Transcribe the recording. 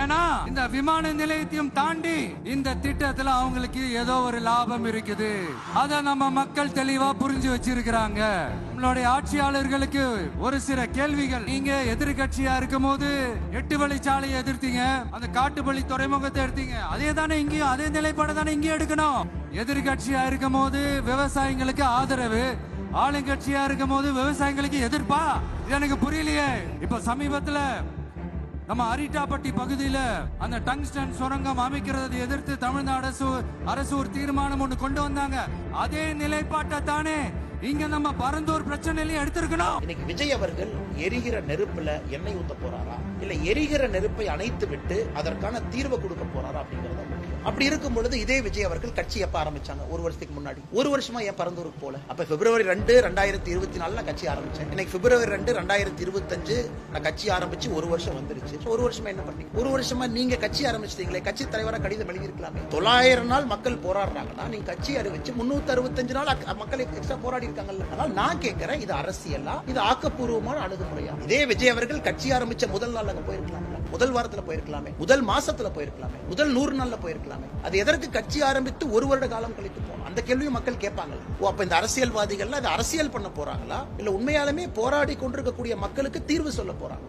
ஏன்னா இந்த விமான நிலையத்தையும் தாண்டி இந்த திட்டத்துல அவங்களுக்கு ஏதோ ஒரு லாபம் இருக்குது. அத நம்ம மக்கள் தெளிவா புரிஞ்சு வச்சிருக்கிறாங்க. நம்மளுடைய ஆட்சியாளர்களுக்கு ஒரு சில கேள்விகள். நீங்க எதிர்கட்சியா இருக்கும் போது 8 வழிச்சாலையை எதிர்த்தீங்க, அந்த காட்டுப்பள்ளி துறைமுகத்தை எடுத்தீங்க. அதே தானே இங்கேயும் அதே நிலைப்பாடு தானே இங்கே எடுக்கணும். எதிர்கட்சியா இருக்கும் போது விவசாயிகளுக்கு ஆதரவு, ஆளுங்கட்சியா இருக்கும் போது விவசாயிகளுக்கு எதிர்ப்பா? இது எனக்கு புரியலையே. இப்ப சமீபத்துல நம்ம அரிட்டாப்பட்டி பகுதியில அந்த டங்ஸ்டன் சுரங்கம் அமைக்கிறதை எதிர்த்து தமிழ்நாடு அரசு ஒரு தீர்மானம் ஒன்று கொண்டு வந்தாங்க. அதே நிலைப்பாட்டை தானே இங்க நம்ம பரந்தூர் பிரச்சனையில எடுத்திருக்கணும். இன்னைக்கு விஜய் அவர்கள் எரிகிற நெருப்புல எண்ணெய் ஊத்த போறாரா, இல்ல எரிகிற நெருப்பை அணைத்து விட்டு அதற்கான தீர்வு கொடுக்க போறாரா அப்படிங்கறத முக்கியம். அப்படி இருக்கும் பொழுது இதே விஜய் அவர்கள் கட்சி எப்ப ஆரம்பிச்சாங்க? ஒரு வருஷத்துக்கு முன்னாடி. ஒரு வருஷமா ஏன் பரந்தூருக்கு போல? அப்ப பிப்ரவரி 2, 2024 நான் கட்சி ஆரம்பிச்சேன். இன்னைக்கு பிப்ரவரி 2, 2025 நான் கட்சி ஆரம்பிச்சு ஒரு வருஷம் வந்துருச்சு. ஒரு வருஷமா என்ன பண்ணீங்க? ஒரு வருஷமா நீங்க கட்சி ஆரம்பிச்சிட்டீங்களே, கட்சி தலைவரா கடிதம் எழுதியிருக்கலாமே. 900 நாள் மக்கள் போராடுறாங்கன்னா நீங்க கட்சி அறிவிச்சு 365 நாள் மக்கள் எக்ஸ்ட்ரா போராடி இருக்காங்கல்ல. அதனால நான் கேட்கிறேன், இது அரசியலா, இது ஆக்கப்பூர்வமான அணுகுமுறையா? இதே விஜய் அவர்கள் கட்சி ஆரம்பிச்ச முதல் நாள் அங்க போயிருக்கலாம், முதல் வாரத்துல போயிருக்கலாமே, முதல் மாசத்துல போயிருக்கலாமே, முதல் 100 நாள்ல போயிருக்கலாமே. அது எதற்கு கட்சி ஆரம்பித்து ஒரு வருட காலம் கழித்து போனோம்? அந்த கேள்வியும் மக்கள் கேட்பாங்க. அப்ப இந்த அரசியல்வாதிகள் அது அரசியல் பண்ண போறாங்களா, இல்ல உண்மையாலுமே போராடி கொண்டிருக்கக்கூடிய மக்களுக்கு தீர்வு சொல்ல போறாங்க?